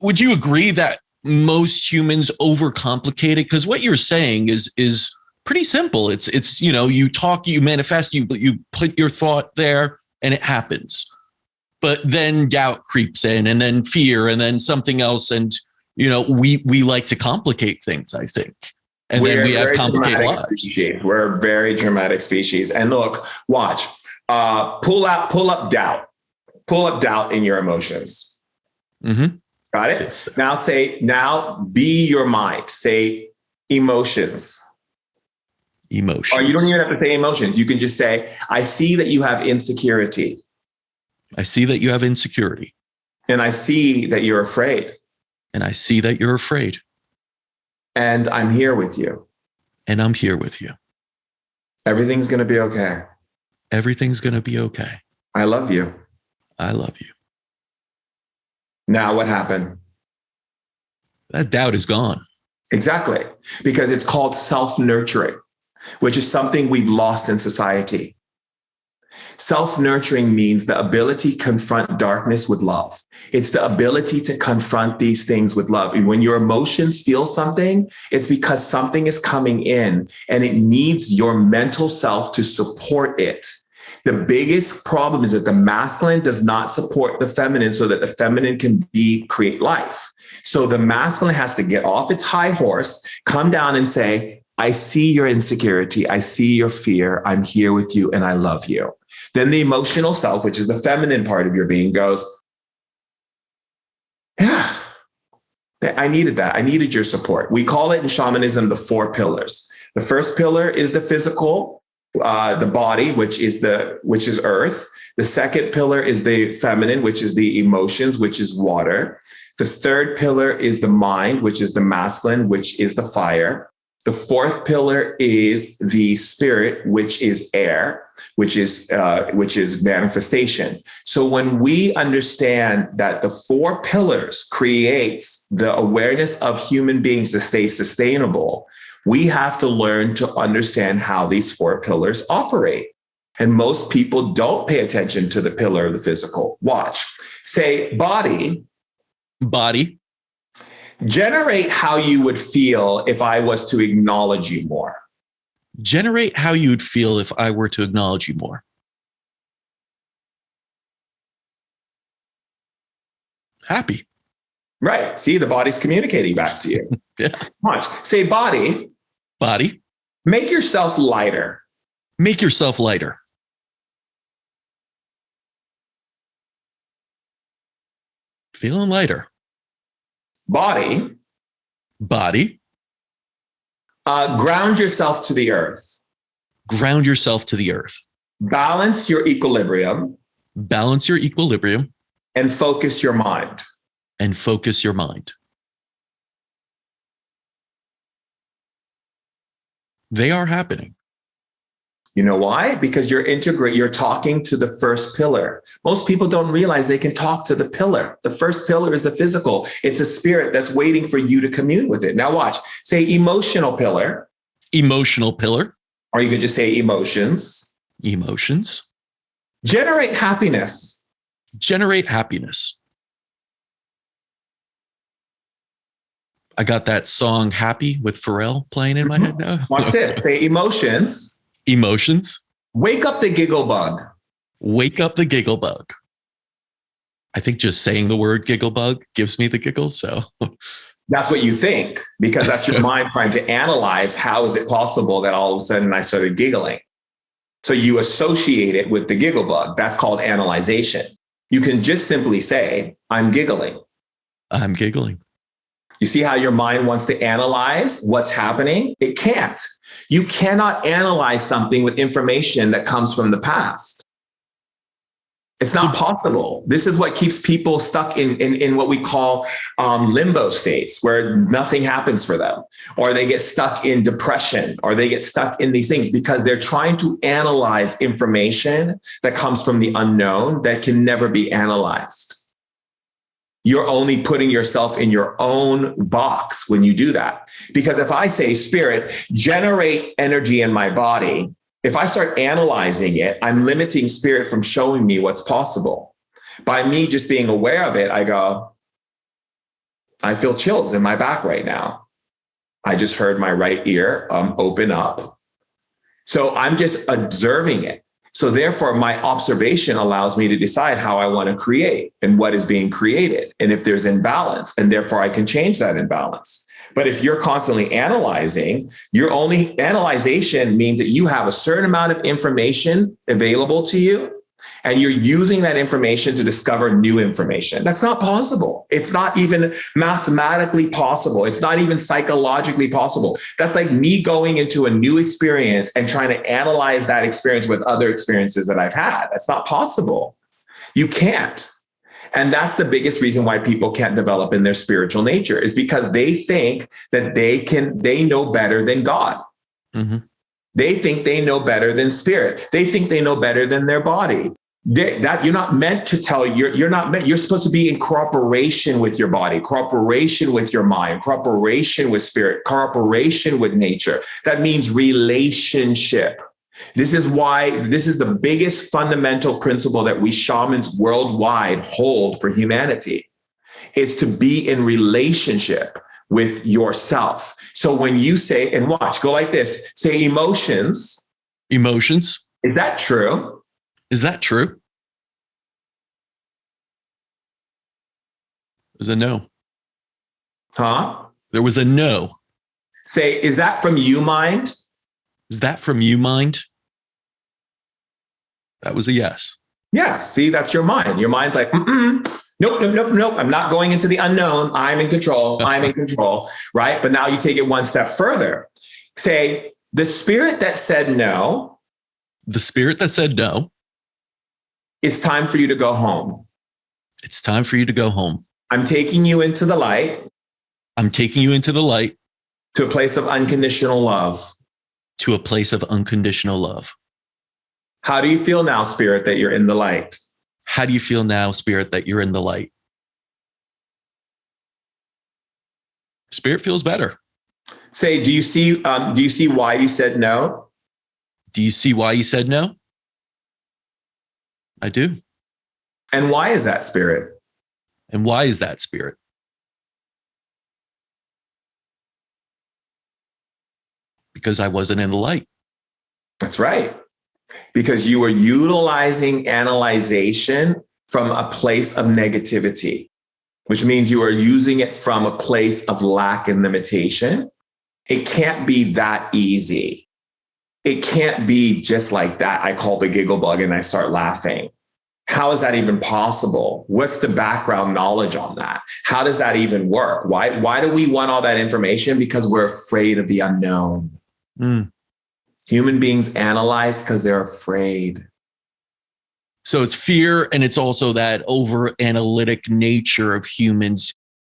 would you agree that most humans overcomplicate it? Because what you're saying is pretty simple. It's you talk, you manifest, you put your thought there, and it happens. But then doubt creeps in, and then fear, and then something else, and we like to complicate things, I think, and then we have complicated lives. We're a very dramatic species. And look, watch, pull up doubt in your emotions. Mm-hmm. Got it? Yes. Now be your mind. Say emotions. Emotions. Or you don't even have to say emotions. You can just say, I see that you have insecurity. I see that you have insecurity. And I see that you're afraid. And I see that you're afraid. And I'm here with you. And I'm here with you. Everything's going to be okay. Everything's going to be okay. I love you. I love you. Now what happened? That doubt is gone. Exactly. Because it's called self-nurturing, which is something we've lost in society. Self-nurturing means the ability to confront darkness with love. It's the ability to confront these things with love. And when your emotions feel something, it's because something is coming in and it needs your mental self to support it. The biggest problem is that the masculine does not support the feminine so that the feminine can create life. So the masculine has to get off its high horse, come down and say, I see your insecurity. I see your fear. I'm here with you and I love you. Then the emotional self, which is the feminine part of your being, goes, yeah, I needed that. I needed your support. We call it in shamanism the 4 pillars. The first pillar is the physical, the body, which is earth. The second pillar is the feminine, which is the emotions, which is water. The third pillar is the mind, which is the masculine, which is the fire. The fourth pillar is the spirit, which is air, which is manifestation. So when we understand that the 4 pillars creates the awareness of human beings to stay sustainable, we have to learn to understand how these 4 pillars operate. And most people don't pay attention to the pillar of the physical. Watch. Say body. Body. Generate how you would feel if I was to acknowledge you more. Generate how you'd feel if I were to acknowledge you more. Happy. Right. See, the body's communicating back to you. Yeah. Watch. Say body. Body. Make yourself lighter. Make yourself lighter. Feeling lighter. Body. Body. Ground yourself to the earth. Ground yourself to the earth. Balance your equilibrium. Balance your equilibrium. And focus your mind. And focus your mind. They are happening. You know why? Because you're talking to the first pillar. Most people don't realize they can talk to the pillar. The first pillar is the physical. It's a spirit that's waiting for you to commune with it. Now watch. Say emotional pillar. Emotional pillar. Or you could just say emotions. Emotions. Generate happiness. Generate happiness. I got that song Happy with Pharrell playing in my head now. Watch this. Say emotions. Emotions. Wake up the giggle bug. Wake up the giggle bug. I think just saying the word giggle bug gives me the giggles. So that's what you think, because that's your mind trying to analyze how is it possible that all of a sudden I started giggling. So you associate it with the giggle bug. That's called analyzation. You can just simply say, I'm giggling. I'm giggling. You see how your mind wants to analyze what's happening? It can't. You cannot analyze something with information that comes from the past. It's not possible. This is what keeps people stuck in what we call limbo states, where nothing happens for them, or they get stuck in depression, or they get stuck in these things because they're trying to analyze information that comes from the unknown that can never be analyzed. You're only putting yourself in your own box when you do that. Because if I say, spirit, generate energy in my body, if I start analyzing it, I'm limiting spirit from showing me what's possible. By me just being aware of it, I go, I feel chills in my back right now. I just heard my right ear open up. So I'm just observing it. So therefore, my observation allows me to decide how I want to create and what is being created, and if there's imbalance, and therefore I can change that imbalance. But if you're constantly analyzing, analyzation means that you have a certain amount of information available to you, and you're using that information to discover new information. That's not possible. It's not even mathematically possible. It's not even psychologically possible. That's like me going into a new experience and trying to analyze that experience with other experiences that I've had. That's not possible. You can't. And that's the biggest reason why people can't develop in their spiritual nature, is because they think that they know better than God. Mm-hmm. They think they know better than spirit. They think they know better than their body. That you're not meant to tell. You're supposed to be in cooperation with your body, cooperation with your mind, cooperation with spirit, cooperation with nature. That means relationship. This is the biggest fundamental principle that we shamans worldwide hold for humanity, is to be in relationship with yourself. So when you say, and watch, go like this, say emotions. Emotions. Is that true? Is that true? There's a no. Huh? There was a no. Say, is that from you, mind? Is that from you, mind? That was a yes. Yeah, see, that's your mind. Your mind's like, nope. I'm not going into the unknown. I'm in control. I'm in control, right? But now you take it one step further. Say, the spirit that said no. The spirit that said no. It's time for you to go home. It's time for you to go home. I'm taking you into the light. I'm taking you into the light. To a place of unconditional love. To a place of unconditional love. How do you feel now, spirit, that you're in the light? How do you feel now, spirit, that you're in the light? Spirit feels better. Say, do you see why you said no? Do you see why you said no? I do. And why is that, spirit? And why is that, spirit? Because I wasn't in the light. That's right. Because you were utilizing analyzation from a place of negativity, which means you are using it from a place of lack and limitation. It can't be that easy. It can't be just like that. I call the giggle bug and I start laughing. How is that even possible? What's the background knowledge on that? How does that even work? Why do we want all that information? Because we're afraid of the unknown. Human beings analyze because they're afraid. So it's fear, and it's also that over analytic nature of humans